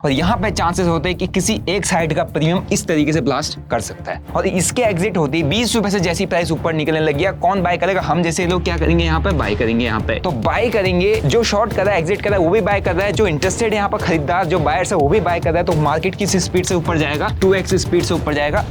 और यहाँ पे चांसेस होते हैं कि किसी एक साइड का प्रीमियम इस तरीके से ब्लास्ट कर सकता है और इसके एग्जिट होती है 20 रुपए से जैसी प्राइस ऊपर निकलने लग गया, कौन बाय करेगा? हम जैसे लोग क्या करेंगे, यहाँ पे बाय करेंगे। यहाँ पे तो बाय करेंगे, जो शॉर्ट कर रहा है एग्जिट कर रहा है वो भी बाय कर रहा है, जो इंटरेस्टेड है यहाँ पर खरीदार जो बायर्स है वो भी बाय कर रहा है। तो मार्केट किस स्पीड से ऊपर जाएगा? 2x स्पीड से ऊपर जाएगा।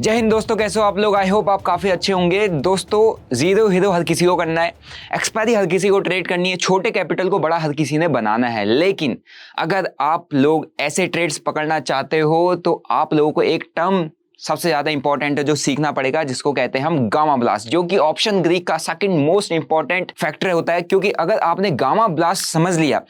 जय हिंद दोस्तों, कैसे हो आप लोग? आई होप आप काफ़ी अच्छे होंगे। दोस्तों, जीरो हीरो हर किसी को करना है, एक्सपायरी हर किसी को ट्रेड करनी है, छोटे कैपिटल को बड़ा हर किसी ने बनाना है। लेकिन अगर आप लोग ऐसे ट्रेड्स पकड़ना चाहते हो तो आप लोगों को एक टर्म सबसे ज़्यादा इंपॉर्टेंट है जो सीखना पड़ेगा, जिसको कहते हैं हम गामा ब्लास्ट, जो कि ऑप्शन ग्रीक का सेकंड मोस्ट इंपॉर्टेंट फैक्टर होता है। क्योंकि अगर आपने गामा ब्लास्ट समझ लिया,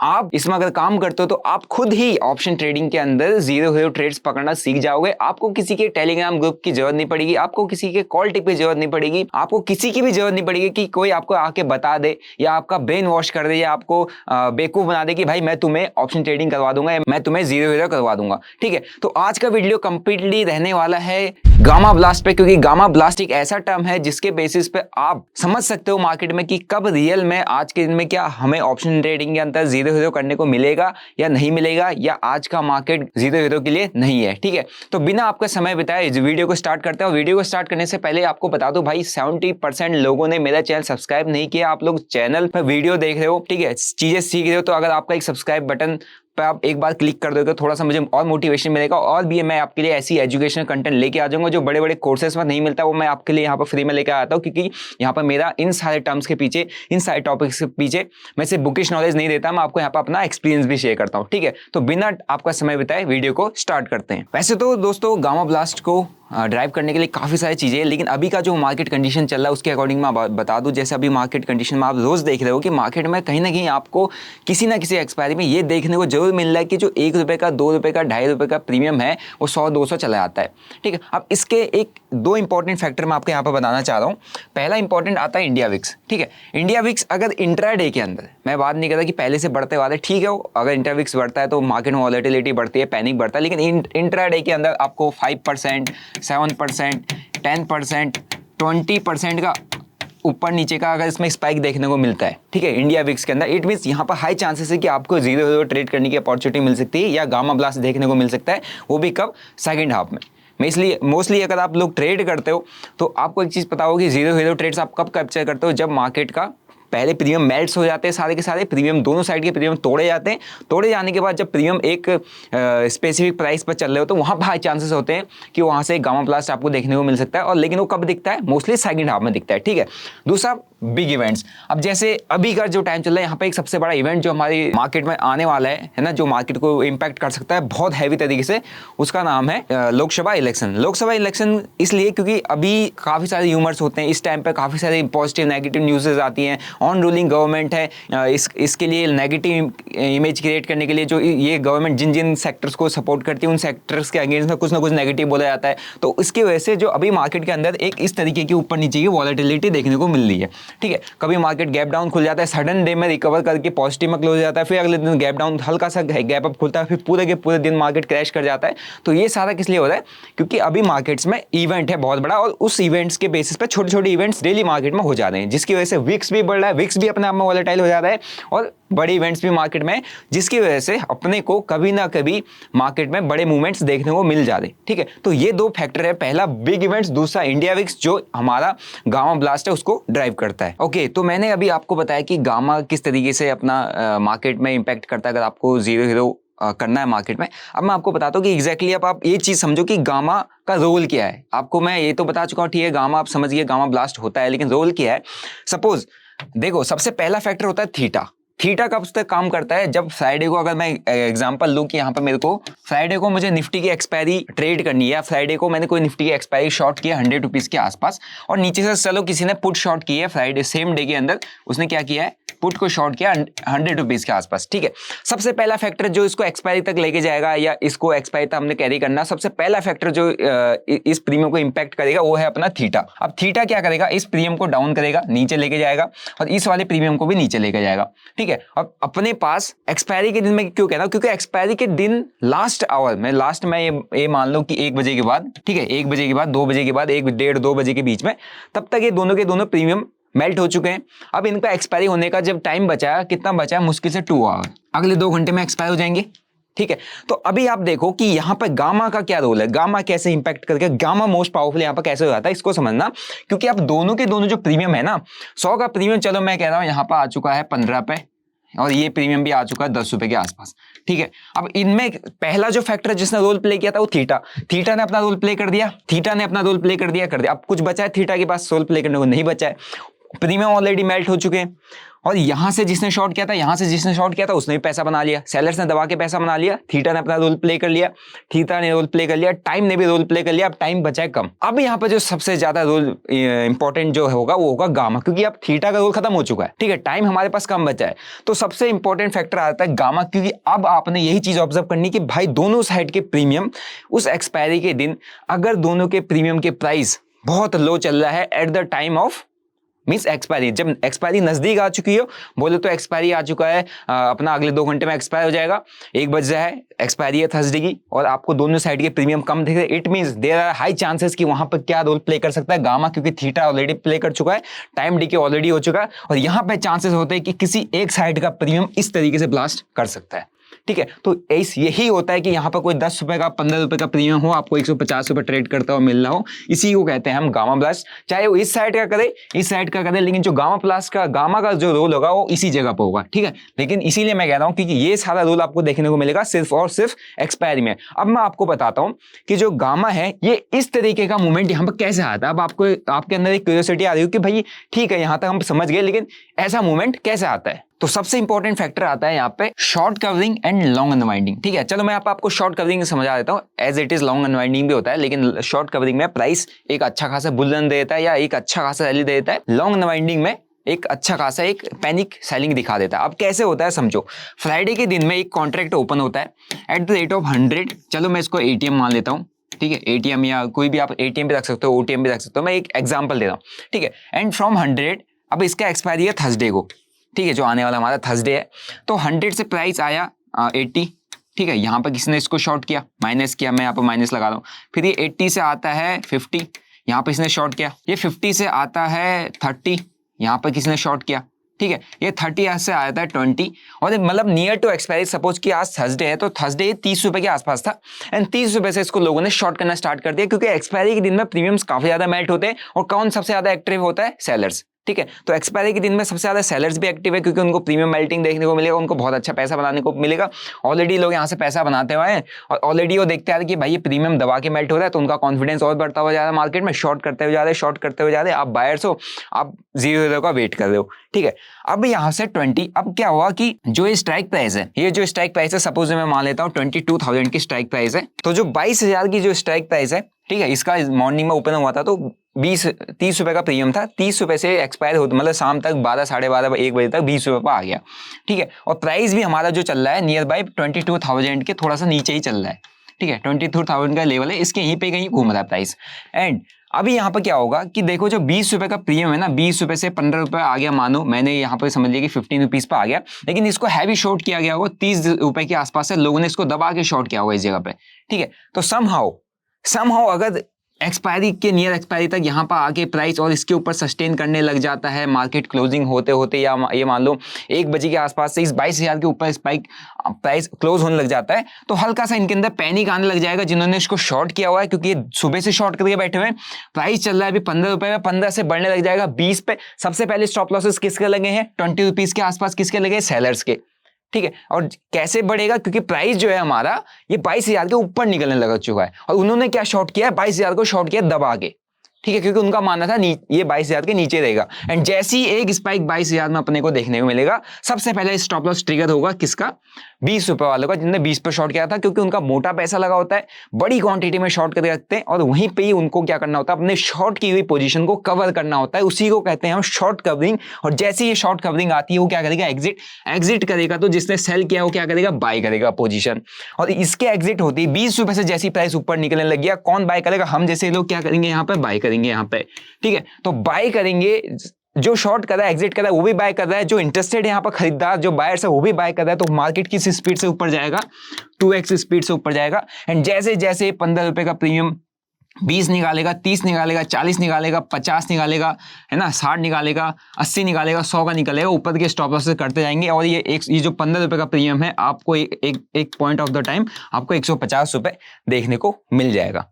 आप इसमें अगर काम करते हो तो आप खुद ही ऑप्शन ट्रेडिंग के अंदर जीरो हीरो ट्रेड्स पकड़ना सीख जाओगे। आपको किसी के टेलीग्राम ग्रुप की जरूरत नहीं पड़ेगी, आपको किसी के कॉल टिप की जरूरत नहीं पड़ेगी, आपको किसी की भी जरूरत नहीं पड़ेगी कि कोई आपको आके बता दे या आपका ब्रेन वॉश कर दे या आपको बेवकूफ बना दे कि भाई मैं तुम्हें ऑप्शन ट्रेडिंग करवा दूंगा या मैं तुम्हें जीरो हीरो करवा दूंगा। ठीक है, तो आज का वीडियो कंप्लीटली रहने वाला है गामा ब्लास्ट पे, क्योंकि गामा ब्लास्ट एक ऐसा टर्म है जिसके बेसिस पे आप समझ सकते हो मार्केट में कि कब रियल में आज के दिन में क्या हमें ऑप्शन ट्रेडिंग के अंदर जीरो हीरो करने को मिलेगा या नहीं मिलेगा, या आज का मार्केट जीरो हीरो के लिए नहीं है। ठीक है, तो बिना आपका समय बिताए इस वीडियो को स्टार्ट करते हैं। वीडियो को स्टार्ट करने से पहले आपको बता दो भाई, 70% लोगों ने मेरा चैनल सब्सक्राइब नहीं किया। आप लोग चैनल पर वीडियो देख रहे हो, ठीक है, चीजें सीख रहे हो, तो अगर आपका एक सब्सक्राइब बटन पे आप एक बार क्लिक कर दोगे, थोड़ा सा मुझे और मोटिवेशन मिलेगा और भी मैं आपके लिए ऐसी एजुकेशनल कंटेंट लेके आ जाऊंगा जो बड़े बड़े कोर्सेज में नहीं मिलता, वो मैं आपके लिए यहाँ पर फ्री में लेकर आता हूँ। क्योंकि यहाँ पर मेरा इन सारे टर्म्स के पीछे, इन सारे टॉपिक्स के पीछे मैं सिर्फ बुकिश नॉलेज नहीं देता, मैं आपको यहाँ पर अपना एक्सपीरियंस भी शेयर करता हूँ। ठीक है, तो बिना आपका समय बिताए वीडियो को स्टार्ट करते हैं। वैसे तो दोस्तों गामा ब्लास्ट को ड्राइव करने के लिए काफ़ी सारी चीज़ें हैं, लेकिन अभी का जो मार्केट कंडीशन चल रहा है उसके अकॉर्डिंग मैं बता दूं। जैसे अभी मार्केट कंडीशन में आप रोज़ देख रहे हो कि मार्केट में कहीं ना कहीं आपको किसी ना किसी एक्सपायरी में ये देखने को जरूर मिल रहा है कि जो 1 रुपये का, 2 रुपये का, 2.5 रुपये का प्रीमियम है वो 100-200 चला जाता है। ठीक है, अब इसके दो इंपॉर्टेंट फैक्टर मैं आपको यहाँ पर बताना चाह रहा हूँ। पहला इंपॉर्टेंट आता है इंडिया विक्स। ठीक है, इंडिया विक्स अगर इंट्राडे के अंदर, मैं बात नहीं करता कि पहले से बढ़ते वाले, ठीक है, अगर इंडिया विक्स बढ़ता है तो मार्केट में वॉलेटिलिटी बढ़ती है, पैनिक बढ़ता है, लेकिन इंट्राडे के अंदर आपको 5%, 7%, 10%, 20% का ऊपर नीचे का अगर इसमें स्पाइक देखने को मिलता है, ठीक है, इंडिया विक्स के अंदर, इट मींस यहाँ पर हाई चांसेस है कि आपको जीरो हीरो ट्रेड करने की अपॉर्चुनिटी मिल सकती है या गामा ब्लास्ट देखने को मिल सकता है, वो भी कब? सेकंड हाफ में। मैं इसलिए मोस्टली अगर आप लोग ट्रेड करते हो तो आपको एक चीज़ पता होगी, जीरो हीरो ट्रेड्स आप कब कैप्चर करते हो? जब मार्केट का पहले प्रीमियम मेल्ट्स हो जाते हैं, सारे के सारे प्रीमियम, दोनों साइड के प्रीमियम तोड़े जाते हैं। तोड़े जाने के बाद जब प्रीमियम एक स्पेसिफिक प्राइस पर चल रहे हो तो वहाँ पर हाई चांसेस होते हैं कि वहाँ से गामा ब्लास्ट आपको देखने को मिल सकता है। और लेकिन वो कब दिखता है? मोस्टली सेकंड हाफ में दिखता है। ठीक है, दूसरा बिग इवेंट्स। अब जैसे अभी का जो टाइम चल रहा है, यहाँ पे एक सबसे बड़ा इवेंट जो हमारी मार्केट में आने वाला है ना, जो मार्केट को इम्पैक्ट कर सकता है बहुत हैवी तरीके से, उसका नाम है लोकसभा इलेक्शन। लोकसभा इलेक्शन इसलिए क्योंकि अभी काफ़ी सारे ह्यूमर्स होते हैं, इस टाइम पर काफ़ी सारी पॉजिटिव नेगेटिव न्यूज़ेज आती हैं। ऑन रूलिंग गवर्नमेंट है, इसके लिए नेगेटिव इमेज क्रिएट करने के लिए जो ये गवर्नमेंट जिन जिन सेक्टर्स को सपोर्ट करती है उन सेक्टर्स के अगेंस्ट में कुछ ना कुछ नेगेटिव बोला जाता है। तो इसकी वजह से जो अभी मार्केट के अंदर एक इस तरीके की ऊपर नीचे की वॉलेटिलिटी देखने को मिल रही है। ठीक है, कभी मार्केट गैप डाउन खुल जाता है, सडन डे में रिकवर करके पॉजिटिव में क्लोज हो जाता है, फिर अगले दिन गैप डाउन, हल्का सा गैप अप खुलता है, फिर पूरे के पूरे दिन मार्केट क्रैश कर जाता है। तो ये सारा किस लिए हो रहा है? क्योंकि अभी मार्केट्स में इवेंट है बहुत बड़ा और उस इवेंट्स के बेसिस पे छोटे छोटे इवेंट्स डेली मार्केट में हो जा रहे हैं, जिसकी वजह से विक्स भी बढ़ रहा है, विक्स भी अपने आप में वॉलेटाइल हो जा रहा है और बड़े इवेंट्स भी मार्केट में, जिसकी वजह से अपने को कभी ना कभी मार्केट में बड़े मूवमेंट्स देखने को मिल जा रहे हैं। ठीक है, तो ये दो फैक्टर है, पहला बिग इवेंट्स, दूसरा इंडिया विक्स जो हमारा गामा ब्लास्ट है उसको ड्राइव करता है। ओके, तो मैंने अभी आपको बताया कि गामा किस तरीके से अपना मार्केट में इंपैक्ट करता है अगर आपको जीरो हीरो करना है मार्केट में। अब मैं आपको बताता हूँ कि एग्जैक्टली अब आप ये चीज समझो कि गामा का रोल क्या है। आपको मैं ये तो बता चुका हूँ, ठीक है, गामा आप समझिए, गामा ब्लास्ट होता है, लेकिन रोल क्या है? सपोज देखो, सबसे पहला फैक्टर होता है थीटा। थीटा कब तक काम करता है? जब फ्राइडे को, अगर मैं एग्जांपल लूं कि यहाँ पर मेरे को फ्राइडे को मुझे निफ्टी की एक्सपायरी ट्रेड करनी है, या फ्राइडे को मैंने कोई निफ्टी की एक्सपायरी शॉर्ट किया 100 रुपीज के आसपास, और नीचे से चलो किसी ने पुट शॉर्ट की है फ्राइडे सेम डे के अंदर, उसने क्या किया है? पुट को शॉर्ट किया 100 रुपीज के आसपास। ठीक है, सबसे पहला फैक्टर जो इसको एक्सपायरी तक लेके जाएगा या इसको एक्सपायरी तक हमने कैरी करना, सबसे पहला फैक्टर जो इस प्रीमियम को इंपैक्ट करेगा वो है अपना थीटा। अब थीटा क्या करेगा? इस प्रीमियम को डाउन करेगा, नीचे लेके जाएगा, और इस वाले प्रीमियम को भी नीचे लेके जाएगा। ठीक है, अब अपने पास एक्सपायरी के दिन में क्यों कह रहा हूं? क्योंकि एक्सपायरी के दिन लास्ट आवर में, लास्ट में ये मान लो कि 1 बजे के बाद, ठीक है, 1 बजे के बाद, 2 बजे के बाद, 1-1:30-2 बजे के बीच में, तब तक ये दोनों के दोनों प्रीमियम मेल्ट हो चुके हैं। अब इनका एक्सपायरी होने का जब टाइम बचा, कितना बचा? मुश्किल से 2 आवर, अगले 2 घंटे में एक्सपायर हो जाएंगे। ठीक है। तो अभी आप देखो कि यहाँ पर गामा का क्या रोल है, गामा कैसे इंपैक्ट करके, गामा मोस्ट पावरफुल यहाँ पर कैसे हो जाता है इसको समझना, क्योंकि आप दोनों के दोनों जो प्रीमियम है ना, 100 का प्रीमियम चलो मैं कह रहा हूँ यहाँ पर आ चुका है 15 पे, और ये प्रीमियम भी आ चुका है 10 रुपए के आसपास। ठीक है, अब इनमें पहला जो फैक्टर जिसने रोल प्ले किया था वो थीटा ने अपना रोल प्ले कर दिया, अब कुछ बचा है थीटा के पास रोल प्ले करने को, नहीं बचा है, प्रीमियम ऑलरेडी मेल्ट हो चुके हैं। और यहां से जिसने शॉर्ट किया था उसने भी पैसा बना लिया, सेलर्स ने दबा के पैसा बना लिया, थीटा ने अपना रोल प्ले कर लिया, टाइम ने भी रोल प्ले कर लिया, अब टाइम बचा है कम। अब यहाँ पर जो सबसे ज्यादा रोल इंपॉर्टेंट जो होगा वो होगा गामा, क्योंकि अब थीटा का रोल खत्म हो चुका है। ठीक है, टाइम हमारे पास कम बचा है, तो सबसे इंपॉर्टेंट फैक्टर आता है गामा, क्योंकि अब आपने यही चीज ऑब्जर्व करनी कि भाई दोनों साइड के प्रीमियम उस एक्सपायरी के दिन अगर दोनों के प्रीमियम के प्राइस बहुत लो चल रहा है at the time of means expiry, जब एक्सपायरी नजदीक आ चुकी हो, बोले तो एक्सपायरी आ चुका है, अपना अगले 2 घंटे में एक्सपायर हो जाएगा, 1 बज रहा है, एक्सपायरी है थर्सडे की, और आपको दोनों साइड के प्रीमियम कम दिख रहे, it means there are high chances कि वहां पर क्या रोल प्ले कर सकता है गामा, क्योंकि थीटा ऑलरेडी प्ले कर चुका है, टाइम डीके ऑलरेडी हो चुका है, और यहां पे चांसेस होते हैं कि किसी एक साइड का प्रीमियम इस तरीके से ब्लास्ट कर सकता है। ठीक है, तो यही होता है कि यहाँ पर कोई 10 रुपए का 15 रुपए का प्रीमियम हो, आपको 150 रुपए ट्रेड करता हो मिल रहा हो, इसी को कहते हैं हम गामा ब्लास्ट, चाहे वो इस साइड का करे इस साइड का करे, लेकिन जो गामा का जो रोल होगा वो इसी जगह पर होगा। ठीक है, लेकिन इसीलिए मैं कह रहा हूँ कि ये सारा रोल आपको देखने को मिलेगा सिर्फ और सिर्फ एक्सपायरी में। अब मैं आपको बताता हूँ कि जो गामा है ये इस तरीके का मूवमेंट यहाँ पर कैसे आता है। अब आपको आपके अंदर एक क्यूरियोसिटी आ रही हो कि भाई ठीक है यहाँ तक हम समझ गए, लेकिन ऐसा मूवमेंट कैसे आता है। तो सबसे इंपॉर्टेंट फैक्टर आता है यहाँ पे short covering and long unwinding. ठीक है, चलो मैं आपको शॉर्ट कवरिंग समझा देता हूँ, as it is long unwinding भी होता है, लेकिन शॉर्ट कवरिंग में प्राइस एक अच्छा खासा बुल रन देता है या एक अच्छा खासा रैली देता है, लॉन्ग अनवाइंडिंग में एक अच्छा खासा एक पैनिक सेलिंग दिखा देता है। अब कैसे होता है समझो, फ्राइडे के दिन में एक कॉन्ट्रैक्ट ओपन होता है एट द रेट ऑफ 100, चलो मैं इसको एटीएम मान लेता हूँ। ठीक है, एटीएम या कोई भी आप एटीएम भी रख सकते हो, ओटीएम भी रख सकते हो, मैं एक एग्जांपल दे रहा हूँ। ठीक है, एंड फ्रॉम 100, अब इसका एक्सपायरी है थर्सडे को, ठीक है, जो आने वाला हमारा थर्सडे है, तो 100 से प्राइस आया 80। ठीक है, यहाँ पर किसी ने इसको शॉर्ट किया, माइनस किया, मैं यहाँ पर माइनस लगा रहा हूँ, फिर ये 80 से आता है 50, यहाँ पर इसने शॉर्ट किया, ये 50 से आता है 30, यहाँ पर किसी ने शॉर्ट किया। ठीक है, ये 30 से आया था 20, और मतलब नियर टू एक्सपायरी, सपोज कि आज थर्सडे है तो थर्सडे 30 रुपए के आसपास था, एंड 30 रुपए से इसको लोगों ने शॉर्ट करना स्टार्ट कर दिया, क्योंकि एक्सपायरी के दिन में प्रीमियम्स काफी ज्यादा मेल्ट होते हैं, और कौन सबसे ज्यादा एक्टिव होता है, सेलर्स। ठीक है, तो एक्सपायरी के दिन में सबसे ज्यादा सेलर्स भी एक्टिव है, क्योंकि उनको प्रीमियम मेल्टिंग देखने को मिलेगा, उनको बहुत अच्छा पैसा बनाने को मिलेगा, ऑलरेडी लोग यहाँ से पैसा बनाते हुए हैं, और ऑलरेडी वो देखते आ रहे कि भाई ये प्रीमियम दबा के मेल्ट हो रहा है, तो उनका कॉन्फिडेंस और बढ़ता हुआ जा रहा है मार्केट में, शॉर्ट करते हुए जा रहे हैं, आप बायर्स हो, आप 0 का वेट कर रहे हो। ठीक है, अब यहाँ से 20, अब क्या हुआ कि जो ये स्ट्राइक प्राइस है, सपोज मैं मान लेता हूँ 22,000 की स्ट्राइक प्राइस है, तो जो 22,000 की जो स्ट्राइक प्राइस है, ठीक है, इसका मॉर्निंग में ओपन हुआ था तो 30 रुपए का प्रीमियम था, 30 रुपए से एक्सपायर होता, मतलब शाम तक 12, 12:30, 1 बजे तक 20 रुपए पर आ गया। ठीक है, और प्राइस भी हमारा जो चल रहा है नियर बाय 22,000 के थोड़ा सा नीचे ही चल रहा है। ठीक है, 22,000 का लेवल है, इसके यहीं पे कहीं घूम रहा है प्राइस। एंड अभी यहाँ पर क्या होगा कि देखो जो 20 रुपए का प्रीमियम है ना, 20 रुपए से 15 रुपए आ गया, मानो मैंने यहाँ पर समझ लिया कि 15 रुपीज पर आ गया, लेकिन इसको हैवी शॉर्ट किया गया होगा 30 रुपए के आसपास से, लोगों ने इसको दबा के शॉर्ट किया होगा इस जगह पे। ठीक है, तो समहाउ अगर एक्सपायरी के नियर एक्सपायरी तक यहाँ पर आके प्राइस और इसके ऊपर सस्टेन करने लग जाता है, मार्केट क्लोजिंग होते होते, या ये मान लो 1 बजे के आसपास से इस 22,000 के ऊपर प्राइस क्लोज होने लग जाता है, तो हल्का सा इनके अंदर पैनिक आने लग जाएगा जिन्होंने इसको शॉर्ट किया हुआ है, क्योंकि ये सुबह से शॉर्ट करके बैठे हुए हैं, प्राइस चल रहा है अभी 15 रुपए में, 15 से बढ़ने लग जाएगा 20 पे। सबसे पहले स्टॉप लॉसेस किसके लगे हैं, 20 रुपीज के आसपास किसके लगे, सेलर्स के। ठीक है, और कैसे बढ़ेगा, क्योंकि प्राइस जो है हमारा ये 22,000 के ऊपर निकलने लग चुका है, और उन्होंने क्या शॉर्ट किया है, 22,000 को शॉर्ट किया दबा के। ठीक है, क्योंकि उनका मानना था ये 22,000 के नीचे रहेगा, एंड जैसे ही एक स्पाइक 22,000 में अपने को देखने को मिलेगा, सबसे पहले स्टॉप लॉस ट्रिगर होगा किसका, 20 रुपए वालों का, जिन्होंने 20 पे शॉर्ट किया था, क्योंकि उनका मोटा पैसा लगा होता है, बड़ी क्वांटिटी में शॉर्ट करके रखते हैं, और वहीं पे ही उनको क्या करना होता है, अपने शॉर्ट की हुई पोजीशन को कवर करना होता है, उसी को कहते हैं हम शॉर्ट कवरिंग। और जैसे ही शॉर्ट कवरिंग आती है वो क्या करेगा, एग्जिट करेगा, तो जिसने सेल किया वो क्या करेगा, बाय करेगा पोजीशन, और इसके एग्जिट होती है 20 रुपए से जैसी प्राइस ऊपर निकलने लग गया, कौन बाय करेगा, हम जैसे लोग क्या करेंगे, यहाँ पे बाय करेंगे यहाँ पे। ठीक है, तो बाय करेंगे, जो शॉर्ट कर रहा है, एग्जिट कर रहा है, वो भी बाय कर रहा है, जो इंटरेस्टेड है यहाँ पर खरीदार, जो बायर्स है वो भी बाय कर रहा है, तो मार्केट किस स्पीड से ऊपर जाएगा, 2x स्पीड से ऊपर जाएगा। एंड जैसे जैसे 15 रुपए का प्रीमियम 20 निकालेगा, 30 निकालेगा, 40 निकालेगा, 50 निकालेगा, है ना, 60 निकालेगा, 80 निकालेगा, 100 का निकालेगा, ऊपर के स्टॉप लॉसेस करते जाएंगे और ये जो 15 रुपए का प्रीमियम है आपको एक पॉइंट ऑफ द टाइम आपको 150 रुपए देखने को मिल जाएगा।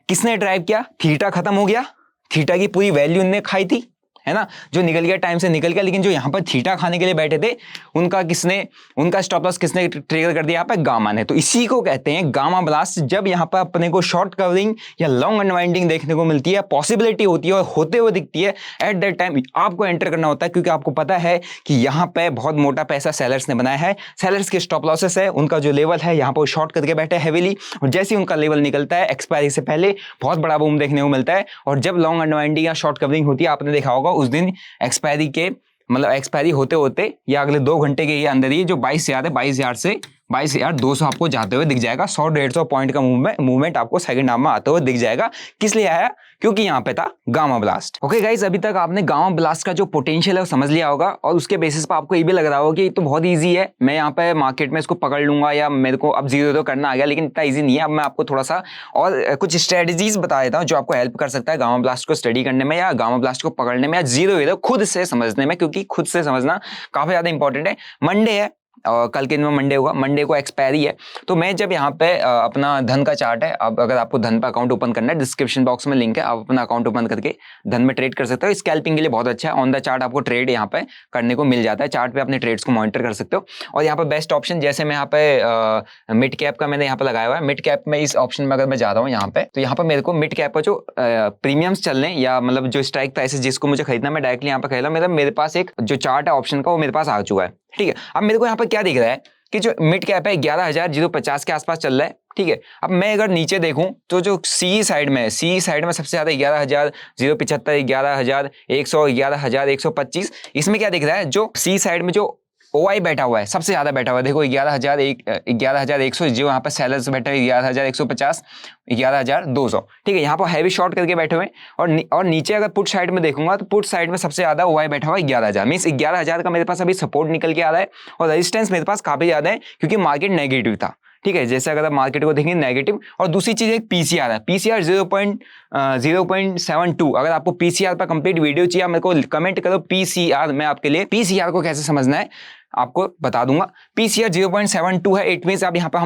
किसने ड्राइव किया? थीटा खत्म हो गया, थीटा की पूरी वैल्यू इनने खाई थी, है ना, जो निकल गया टाइम से निकल गया, लेकिन जो यहाँ पर थीटा खाने के लिए बैठे थे उनका स्टॉप लॉस किसने ट्रिगर कर दिया? यहाँ पे गामा ने। तो इसी को कहते हैं गामा ब्लास्ट। जब यहाँ पर अपने को शॉर्ट कवरिंग या लॉन्ग अनवाइंडिंग देखने को मिलती है, पॉसिबिलिटी होती है और होते हुए दिखती है, एट दैट टाइम आपको एंटर करना होता है, क्योंकि आपको पता है कि यहाँ पे बहुत मोटा पैसा सेलर्स ने बनाया है, सेलर्स के स्टॉप लॉसेस है, उनका जो लेवल है यहाँ पर शॉर्ट करके बैठे हैवीली, और जैसे ही उनका लेवल निकलता है एक्सपायरी से पहले बहुत बड़ा बूम देखने को मिलता है। और जब लॉन्ग अनवाइंडिंग या शॉर्ट कवरिंग होती है, आपने देखा होगा उस दिन एक्सपायरी होते होते या अगले 2 घंटे के अंदर ही जो 22,000 है, 22,000 से 22,200 आपको जाते हुए दिख जाएगा। 100-150 पॉइंट का मूवमेंट आपको सेकंड हाफ में आते हुए दिख जाएगा। किस लिए आया? क्योंकि यहाँ पे था गामा ब्लास्ट। ओके गाइस, अभी तक आपने गामा ब्लास्ट का जो पोटेंशियल है वो समझ लिया होगा और उसके बेसिस पर आपको ये भी लग रहा होगा कि ये तो बहुत ईजी है, मैं यहाँ पे मार्केट में इसको पकड़ लूंगा या मेरे को अब जीरो करना आ गया। लेकिन इतना ईजी नहीं है। अब मैं आपको थोड़ा सा और कुछ स्ट्रेटजीज बता देता हूँ जो आपको हेल्प कर सकता है गामा ब्लास्ट को स्टडी करने में या गामा ब्लास्ट को पकड़ने में या जीरो खुद से समझने में, क्योंकि खुद से समझना काफी ज्यादा इंपॉर्टेंट है। मंडे है और कल के दिन में मंडे होगा, मंडे को एक्सपायरी है। तो मैं जब यहाँ पे अपना धन का चार्ट है, अब अगर आपको धन पे अकाउंट ओपन करना है, डिस्क्रिप्शन बॉक्स में लिंक है, आप अपना अकाउंट ओपन करके धन में ट्रेड कर सकते हो। स्कैल्पिंग के लिए बहुत अच्छा है। ऑन द चार्ट आपको ट्रेड यहाँ पे करने को मिल जाता है, चार्ट पे अपने ट्रेड्स को मॉनिटर कर सकते हो। और यहाँ पे बेस्ट ऑप्शन, जैसे मैं यहाँ पे मिड कैप का मैंने यहाँ पे लगाया हुआ है। मिड कैप में इस ऑप्शन में अगर मैं जाता हूँ यहाँ पे, तो यहाँ पे मेरे को मिड कैप का जो प्रीमियम्स चल रहे हैं या मतलब जो स्ट्राइक प्राइस जिसको मुझे खरीदना, मैं डायरेक्टली यहाँ पे खरीदा। मेरे पास एक जो चार्ट है ऑप्शन का वो मेरे पास आ चुका है। ठीक है, अब मेरे को यहाँ पे क्या दिख रहा है कि जो मिड कैप है 11,050 के आसपास चल रहा है। ठीक है, अब मैं अगर नीचे देखूं तो जो सी साइड में सबसे ज्यादा 11,075, 11,100, 11,125, इसमें क्या दिख रहा है? जो सी साइड में जो ओआई बैठा हुआ है सबसे ज्यादा बैठा हुआ है, देखो 11,100, जो यहाँ पर सेलर्स बैठे हुए 11,150, 11,200। ठीक है, यहाँ पर हैवी शॉर्ट करके बैठे हुए और नीचे अगर पुट साइड में देखूंगा तो पुट साइड में सबसे ज्यादा ओआई बैठा हुआ है 11,000। मींस 11,000 का मेरे पास अभी सपोर्ट निकल के आ रहा है और रेजिस्टेंस मेरे पास काफी ज्यादा है क्योंकि मार्केट नेगेटिव था। ठीक है, जैसे अगर आप मार्केट को देखेंगे नेगेटिव। और दूसरी चीज एक पीसीआर है, पीसीआर 0.72। अगर आपको पीसीआर पर कंप्लीट वीडियो चाहिए, मेरे को कमेंट करो पीसीआर, मैं आपके लिए पीसीआर को कैसे समझना है आपको बता दूंगा। पीसीआर 0.72 है। इट मींस अब यहाँ पर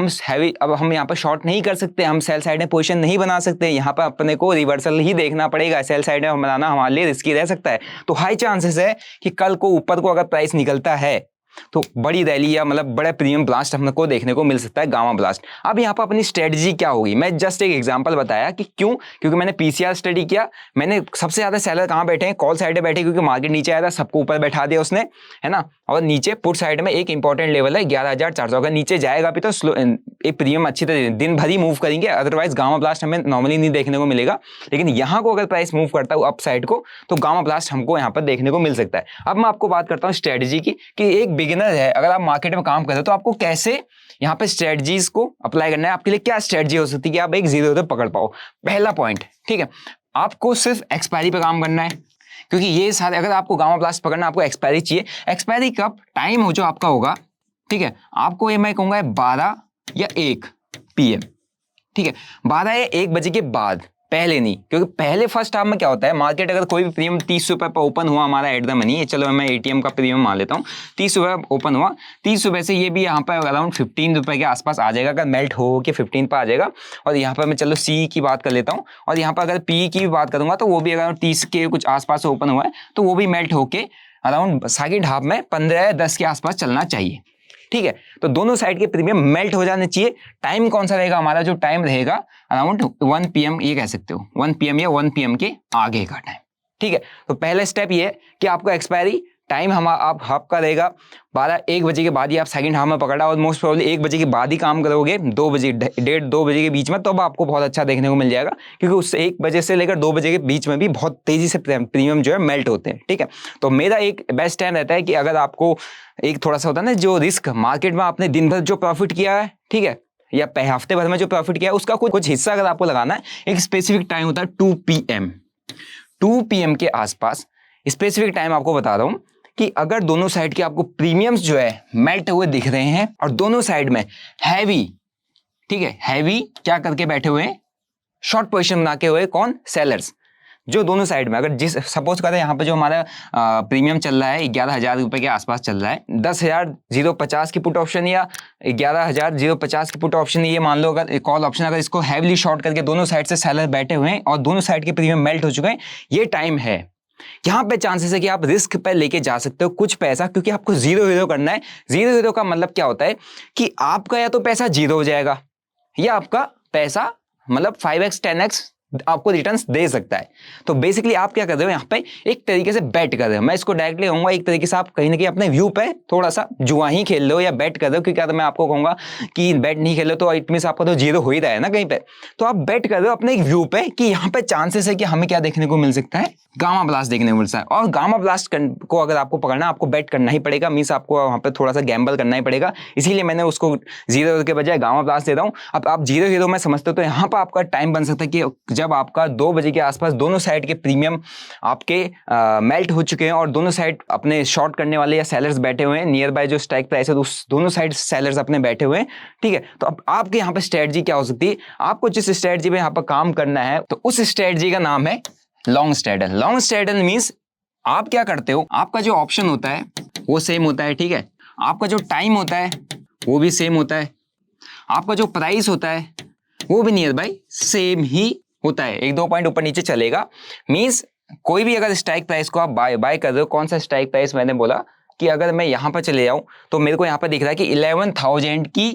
हम यहाँ पर शॉर्ट नहीं कर सकते, हम सेल साइड में पोजीशन नहीं बना सकते। यहाँ पर अपने को रिवर्सल ही देखना पड़ेगा, सेल साइड में बनाना हमारे लिए रिस्की रह सकता है। तो हाई चांसेस है कि कल को ऊपर को अगर प्राइस निकलता है तो बड़ी रैली या मतलब बड़ा प्रीमियम ब्लास्ट हमको देखने को मिल सकता है, गामा ब्लास्ट। अब यहाँ पर अपनी स्ट्रेटजी क्या होगी, मैं जस्ट एक एग्जांपल बताया कि क्यों, क्योंकि मैंने पीसीआर स्टडी किया। मैंने सबसे ज्यादा सेलर कहाँ बैठे हैं? कॉल साइड में बैठे, क्योंकि मार्केट नीचे आया था, सबको ऊपर बैठा दिया उसने, है ना। और नीचे पुट साइड में एक इंपॉर्टेंट लेवल है 11,400। अगर नीचे जाएगा भी तो एक प्रीमियम अच्छी तरह दिन भर ही मूव करेंगे, अदरवाइज गामा ब्लास्ट हमें नॉर्मली नहीं देखने को मिलेगा। लेकिन यहाँ को अगर प्राइस मूव करता है अप साइड को तो गामा ब्लास्ट हमको यहाँ पर देखने को मिल सकता है। अब मैं आपको बात करता हूँ स्ट्रेटजी की कि एक बिगिनर है, अगर आप मार्केट में काम कर रहे हो तो आपको कैसे यहाँ पे स्ट्रेटजीज को अप्लाई करना है, आपके लिए क्या स्ट्रेटजी हो सकती है कि आप एक जीरो पकड़ पाओ। पहला पॉइंट, ठीक है, आपको सिर्फ एक्सपायरी पे काम करना है, क्योंकि ये सारे अगर आपको गामा ब्लास्ट पकड़ना आपको एक्सपायरी चाहिए। एक्सपायरी कब टाइम हो जो आपका होगा, ठीक है, आपको ये मैं कहूंगा 12 या 1 PM। ठीक है, 12 या 1 बजे के बाद, पहले नहीं, क्योंकि पहले फर्स्ट हाफ में क्या होता है, मार्केट अगर कोई भी प्रीमियम 30 रुपए पर ओपन हुआ हमारा एट द मनी, चलो मैं एटीएम का प्रीमियम मान लेता हूँ, 30 रुपए ओपन हुआ, 30 रुपए से ये भी यहाँ पर अराउंड 15 रुपए के आसपास आ जाएगा, अगर मेल्ट हो के 15 पर आ जाएगा। और यहाँ पर मैं चलो सी की बात कर लेता हूँ, और यहाँ पर अगर पी की भी बात करूंगा तो वो भी अराउंड 30 के कुछ आसपास ओपन हुआ है, तो वो भी मेल्ट होके अराउंड सेकंड हाफ में 15 या 10 के आसपास चलना चाहिए। ठीक है, तो दोनों साइड के प्रीमियम मेल्ट हो जाने चाहिए। टाइम कौन सा रहेगा हमारा? जो टाइम रहेगा अराउंड 1 PM, ये कह सकते हो 1 PM या 1 PM के आगे का टाइम। ठीक है, तो पहला स्टेप ये है कि आपको एक्सपायरी टाइम आप हाफ का रहेगा 12-1 बजे के बाद ही आप सेकंड हाफ में पकड़ा, और मोस्ट प्रोबेबली 1 बजे के बाद ही काम करोगे, 2 बजे 1:30-2 बजे के बीच में, तो अब आपको बहुत अच्छा देखने को मिल जाएगा, क्योंकि उससे 1 बजे से लेकर 2 बजे के बीच में भी बहुत तेजी से प्रीमियम जो है मेल्ट होते हैं। ठीक है, तो मेरा एक बेस्ट टाइम रहता है कि अगर आपको एक थोड़ा सा होता है ना, जो रिस्क मार्केट में आपने दिन भर जो प्रॉफिट किया है, ठीक है, या हफ्ते भर में जो प्रॉफिट किया है, उसका कुछ हिस्सा अगर आपको लगाना है, एक स्पेसिफिक टाइम होता है 2 PM। 2 PM के आसपास स्पेसिफिक टाइम आपको बता रहा हूं कि अगर दोनों साइड के आपको प्रीमियम्स जो है मेल्ट हुए दिख रहे हैं और दोनों साइड में हैवी, ठीक है, हैवी क्या करके बैठे हुए हैं, शॉर्ट पोजीशन बना के हुए कौन, सेलर्स, जो दोनों साइड में, अगर जिस सपोज करें यहाँ पे जो हमारा प्रीमियम चल रहा है 11,000 रुपए के आसपास चल रहा है, 10,050 की पुट ऑप्शन या 11,050 की पुट ऑप्शन, ये मान लो अगर कॉल ऑप्शन, अगर इसको हैवली शॉर्ट करके दोनों साइड से सेलर बैठे हुए हैं और दोनों साइड के प्रीमियम मेल्ट हो चुके हैं, ये टाइम है, यहाँ पे चांसेस है कि आप रिस्क पे लेके जा सकते हो कुछ पैसा, क्योंकि आपको जीरो हीरो करना है। जीरो हीरो का मतलब क्या होता है कि आपका या तो पैसा जीरो हो जाएगा या आपका पैसा मतलब 5x 10x आपको रिटर्न्स दे सकता है। तो बेसिकली आप क्या कर रहे हो यहाँ पे, एक तरीके से बेट कर रहे हो। मैं इसको डायरेक्टली कहूंगा एक तरीके से आप कहीं ना कहीं अपने व्यू पे थोड़ा सा जुआ ही खेल रहे हो या बेट कर रहे हो, क्योंकि अगर मैं आपको कहूंगा कि बेट नहीं खेलो तो इट मींस आपका तो जीरो हो ही रहा है ना कहीं पे, तो आप बेट कर रहे हो अपने एक व्यू पे कि यहाँ पे चांसेस है कि हमें क्या देखने को मिल सकता है, गामा ब्लास्ट देखने को मिलता है। और गामा ब्लास्ट को अगर आपको पकड़ना, आपको बेट करना ही पड़ेगा, मींस आपको वहां पे थोड़ा सा गैम्बल करना ही पड़ेगा, इसीलिए मैंने उसको जीरो के बजाय गामा ब्लास्ट दे रहा हूं। अब आप जीरो हीरो में समझते हो तो यहाँ पर आपका टाइम बन सकता है कि जब आपका 2 बजे के आसपास दोनों साइड के प्रीमियम आपके मेल्ट हो चुके हैं और दोनों साइड अपने शॉर्ट करने वाले या सेलर्स बैठे हुए हैं, नियर बाय जो स्ट्राइक प्राइस है उस दोनों साइड सेलर्स अपने बैठे हुए हैं, ठीक है। तो अब आपके यहाँ पे स्ट्रेटजी क्या हो सकती है, आपको जिस स्ट्रेटजी पे यहाँ पर काम करना है तो उस स्ट्रेटजी का नाम है long straddle. Long straddle means आप क्या करते हो, आपका जो ऑप्शन होता है वो सेम होता है, ठीक है, आपका जो टाइम होता है वो भी सेम होता है, आपका जो प्राइस होता है वो भी नियर बाय सेम ही होता है, 1-2 पॉइंट ऊपर नीचे चलेगा। मींस कोई भी अगर स्ट्राइक प्राइस को आप बाय कर रहे हो, कौन सा स्ट्राइक प्राइस मैंने बोला कि अगर मैं यहां पर चले जाऊं तो मेरे को यहां पर दिख रहा है कि 11,000 की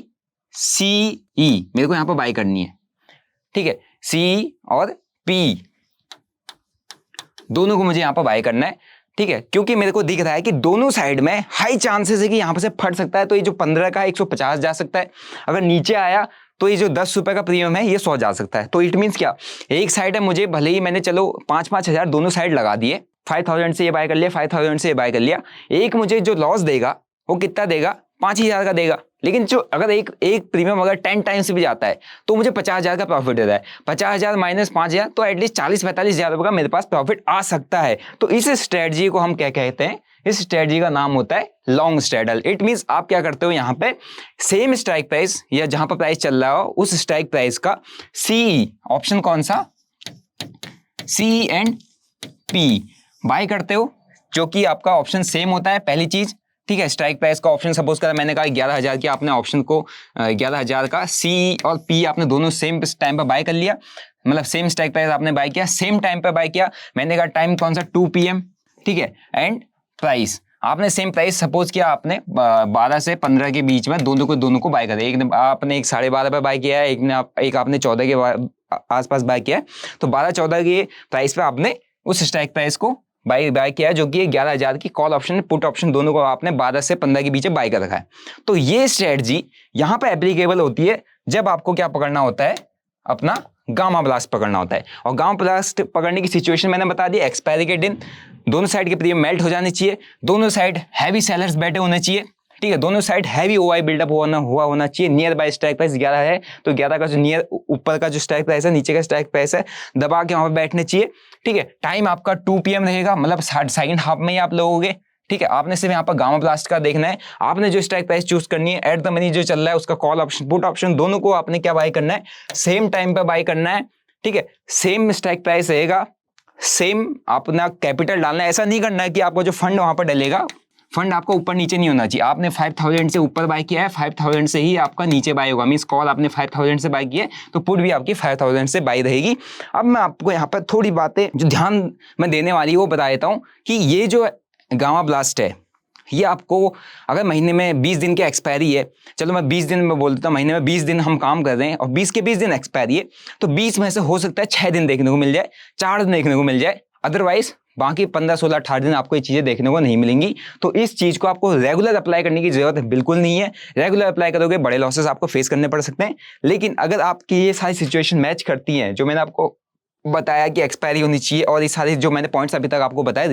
सीई मेरे को यहां पर बाय करनी है, ठीक है, सी और पी दोनों को मुझे यहां पर बाय करना है, ठीक है, क्योंकि मेरे को दिख रहा है कि दोनों साइड में हाई चांसेस है कि यहां पर से फट सकता है। तो ये जो 15 का 150 जा सकता है, अगर नीचे आया तो ये जो 10 रुपए का प्रीमियम है ये 100 जा सकता है। तो इट मींस क्या, एक साइड है मुझे, भले ही मैंने चलो 5-5 हजार दोनों साइड लगा दिए, 5,000 से ये बाय कर लिया, 5,000 से ये बाय कर लिया, एक मुझे जो लॉस देगा वो कितना देगा, 5,000 का देगा। लेकिन जो अगर एक प्रीमियम अगर 10 टाइम्स भी जाता है तो मुझे 50,000 का प्रॉफिट देता है, 50,000 माइनस 5,000 तो एटलीस्ट 40-45,000 रुपए का मेरे पास प्रॉफिट आ सकता है। तो इस स्ट्रेटजी को हम क्या कहते हैं, इस स्ट्रेटजी का नाम होता है लॉन्ग स्ट्रैडल। इट मींस आप क्या करते हो, यहाँ पे सेम स्ट्राइक प्राइस या जहां पर प्राइस चल रहा हो उस स्ट्राइक प्राइस का सीई ऑप्शन कौन सा, सीई एंड पी बाय करते हो, जो कि आपका ऑप्शन सेम होता है, पहली चीज, ठीक है। स्ट्राइक प्राइस का ऑप्शन सपोज करा मैंने कहा 11,000 की, आपने ऑप्शन को 11,000 का सी और पी आपने दोनों सेम टाइम पर बाय कर लिया, मतलब सेम स्ट्राइक प्राइस आपने बाय किया, सेम टाइम पर बाय किया। मैंने कहा टाइम कौन सा, 2 PM, ठीक है, एंड प्राइस आपने सेम प्राइस सपोज किया, आपने 12 से 15 के बीच में दोनों को बाय करे। एक ने आपने 12.5 पे बाय किया है, एक आपने 14 के आसपास बाय किया है, तो 12-14 के प्राइस पे आपने उस स्ट्राइक प्राइस को बाय किया है, जो कि 11,000 की कॉल ऑप्शन पुट ऑप्शन दोनों को आपने 12 से 15 के बीच बाय कर रखा है। तो ये स्ट्रेटजी यहाँ पे एप्लीकेबल होती है जब आपको क्या पकड़ना होता है, अपना गामा ब्लास्ट पकड़ना होता है। और गामा ब्लास्ट पकड़ने की सिचुएशन मैंने बता दी, एक्सपायरी के दिन दोनों साइड के प्रीमियम मेल्ट हो जाने चाहिए, दोनों साइड हैवी सेलर्स बैठे होने चाहिए, ठीक है, दोनों साइड हैवी ओआई बिल्डअप हुआ होना चाहिए। नियर बाय स्ट्राइक प्राइस 11 है तो 11 का जो नियर ऊपर का जो स्ट्राइक प्राइस है, नीचे का स्ट्राइक प्राइस है, दबा के वहां पे बैठने चाहिए, ठीक है। टाइम आपका 2 PM रहेगा, मतलब सेकंड हाफ में ही आप लोगोगे, ठीक है। आपने सिर्फ यहाँ पर गामा ब्लास्ट का देखना है, आपने जो स्ट्राइक प्राइस चूज करनी है, एट द मनी जो चल रहा है उसका कॉल ऑप्शन पुट ऑप्शन दोनों को आपने क्या बाय करना है, सेम टाइम पे बाय करना है, ठीक है। सेम स्ट्राइक प्राइस रहेगा, सेम अपना कैपिटल डालना है। ऐसा नहीं करना है कि आपको जो फंड वहां पर डलेगा, फंड आपका ऊपर नीचे नहीं होना चाहिए। आपने 5,000 से ऊपर बाय किया है, 5,000 से ही आपका नीचे बाय होगा, मींस कॉल आपने 5,000 से बाय किया है तो पुट भी आपकी 5,000 से बाय रहेगी। अब मैं आपको यहाँ पर थोड़ी बातें जो ध्यान में देने वाली वो बता देता हूँ कि ये जो गामा ब्लास्ट है ये आपको अगर महीने में 20 दिन की एक्सपायरी है, चलो मैं 20 दिन में बोल देता हूँ, महीने में 20 दिन हम काम कर रहे हैं और 20 के 20 दिन एक्सपायरी है, तो 20 में से हो सकता है 6 दिन देखने को मिल जाए, 4 दिन देखने को मिल जाए, अदरवाइज बाकी 15, 16, 18 दिन आपको ये चीजें देखने को नहीं मिलेंगी। तो इस चीज को आपको रेगुलर अप्लाई करने की जरूरत बिल्कुल नहीं है। रेगुलर अप्लाई करोगे बड़े लॉसेस आपको फेस करने पड़ सकते हैं, लेकिन अगर आपकी ये सारी सिचुएशन मैच करती हैं जो मैंने आपको बताया कि एक्सपायरी होनी चाहिए और ये सारी जो मैंने पॉइंट्स अभी तक आपको बताया,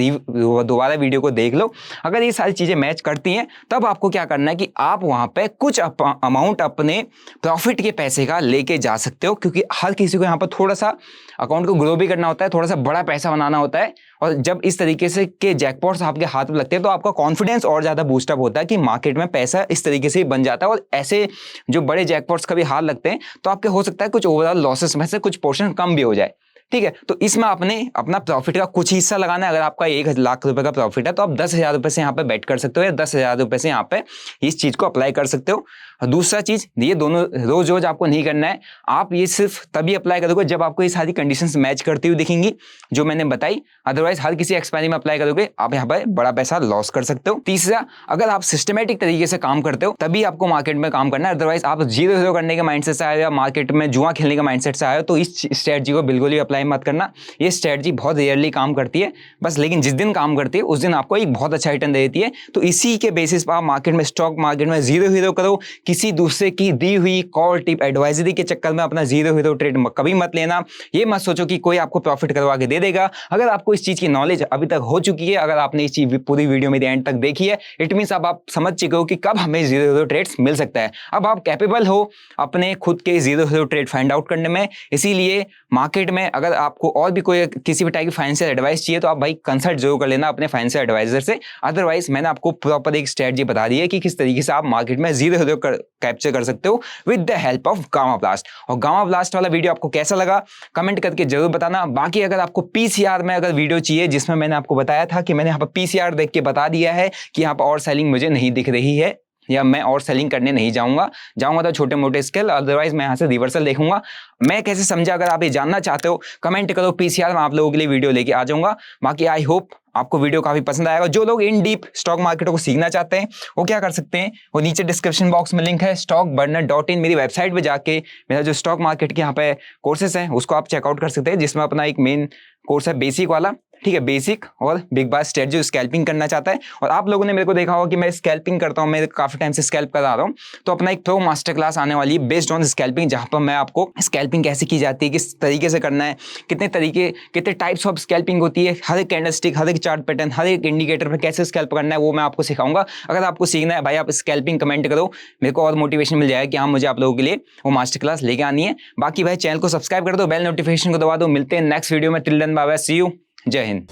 दोबारा वीडियो को देख लो, अगर ये सारी चीजें मैच करती हैं तब आपको क्या करना है कि आप वहां पे कुछ अमाउंट अपने प्रॉफिट के पैसे का लेके जा सकते हो, क्योंकि हर किसी को यहाँ पर थोड़ा सा अकाउंट को ग्रो भी करना होता है, थोड़ा सा बड़ा पैसा बनाना होता है और जब इस तरीके से के जैकपॉट्स आपके हाथ में लगते हैं तो आपका कॉन्फिडेंस और ज़्यादा बूस्टअप होता है कि मार्केट में पैसा इस तरीके से ही बन जाता है। और ऐसे जो बड़े जैकपॉट्स कभी हाथ लगते हैं तो आपके हो सकता है कुछ ओवरऑल लॉसेस में से कुछ पोर्शन कम भी हो जाए, ठीक है। तो इसमें आपने अपना प्रॉफिट का कुछ हिस्सा लगाना है। अगर आपका 1 लाख रुपए का प्रॉफिट है तो आप 10,000 रुपए से यहाँ पे बेट कर सकते हो या 10,000 रुपए से यहाँ पे इस चीज को अप्लाई कर सकते हो। और दूसरा चीज, ये दोनों रोज रोज आपको नहीं करना है, आप ये सिर्फ तभी अप्लाई करोगे जब आपको ये सारी कंडीशंस मैच करती हुई दिखेंगी जो मैंने बताई। अदरवाइज हर किसी एक्सपायरी में अप्लाई करोगे आप यहाँ पर बड़ा पैसा लॉस कर सकते हो। तीसरा, अगर आप सिस्टमेटिक तरीके से काम करते हो तभी आपको मार्केट में काम करना है। अदरवाइज आप 0-0 करने के माइंडसेट से आए हो या मार्केट में जुआ खेलने के माइंडसेट से आए हो तो इस स्ट्रेटजी को बिल्कुल भी अप्लाई मत करना। ये स्ट्रेटजी बहुत रेयरली काम करती है बस, लेकिन जिस दिन काम करती है उस दिन आपको एक बहुत अच्छा रिटर्न दे देती है। तो इसी के बेसिस पर आप मार्केट में, स्टॉक मार्केट में 0-0 करो। किसी दूसरे की दी हुई कॉल टिप एडवाइजरी के चक्कर में अपना 0-0 ट्रेड कभी मत लेना। ये मत सोचो कि कोई आपको प्रॉफिट करवा के दे देगा। अगर आपको इस चीज की नॉलेज अभी तक हो चुकी है, अगर आपने इस चीज पूरी वीडियो मेरे एंड तक देखी है, इट मींस अब आप समझ चुके हो कि कब हमें 0-0 ट्रेड्स मिल सकता है। अब आप कैपेबल हो अपने खुद के 0-0 ट्रेड फाइंड आउट करने में। इसीलिए मार्केट में अगर आपको और भी कोई किसी भी टाइप की फाइनेंशियल एडवाइस चाहिए तो आप भाई कंसल्ट जरूर कर लेना अपने फाइनेंशियल एडवाइजर से। अदरवाइज मैंने आपको प्रॉपर एक स्ट्रेटजी बता दी है कि किस तरीके से आप मार्केट में 0-0 कैप्चर कर सकते हो with the help of gamma blast. और गामा ब्लास्ट वाला वीडियो आपको कैसा लगा कमेंट करके जरूर बताना। बाकी अगर आपको पीसीआर में अगर वीडियो चाहिए जिसमें मैंने आपको बताया था कि मैंने यहाँ पर पीसीआर देख के बता दिया है कि यहाँ पर और सेलिंग मुझे नहीं दिख रही है या मैं और सेलिंग करने नहीं जाऊंगा तो छोटे मोटे स्केल, अदरवाइज मैं यहाँ से रिवर्सल देखूंगा। मैं कैसे समझा, अगर आप ये जानना चाहते हो कमेंट करो पीसीआर, मैं आप लोगों के लिए वीडियो लेके आ जाऊंगा। बाकी आई होप आपको वीडियो काफी पसंद आएगा। जो लोग इन डीप स्टॉक मार्केटों को सीखना चाहते हैं वो क्या कर सकते हैं, वो नीचे डिस्क्रिप्शन बॉक्स में लिंक है stockburner.in, मेरी वेबसाइट पे जाके मेरा जो स्टॉक मार्केट के यहाँ पे कोर्सेस हैं उसको आप चेकआउट कर सकते हैं, जिसमें अपना एक मेन कोर्स है बेसिक वाला, ठीक है, बेसिक और बिग बार स्ट्रेटजी जो स्कैल्पिंग करना चाहता है। और आप लोगों ने मेरे को देखा होगा कि मैं स्कैल्पिंग करता हूँ, मैं काफी टाइम से स्कैल्प करा रहा हूँ, तो अपना एक प्रो मास्टर क्लास आने वाली है बेस्ड ऑन स्कैल्पिंग, जहां पर मैं आपको स्कैल्पिंग कैसे की जाती है, किस तरीके से करना है, कितने टाइप्स ऑफ स्कैल्पिंग होती है, हर एक कैंडलस्टिक, हर एक चार्ट पैटर्न, हर एक इंडिकेटर पर कैसे स्कैल्प करना है वो मैं आपको सिखाऊंगा। अगर आपको सीखना है भाई आप स्कैल्पिंग कमेंट करो, मेरे को और मोटिवेशन मिल जाएगा कि हाँ मुझे आप लोगों के लिए वो मास्टर क्लास लेके आनी है। बाकी भाई चैनल को सब्सक्राइब कर दो, बेल नोटिफिकेशन को दबा दो। मिलते हैं नेक्स्ट वीडियो में। Till then bye bye, see you, जय हिंद।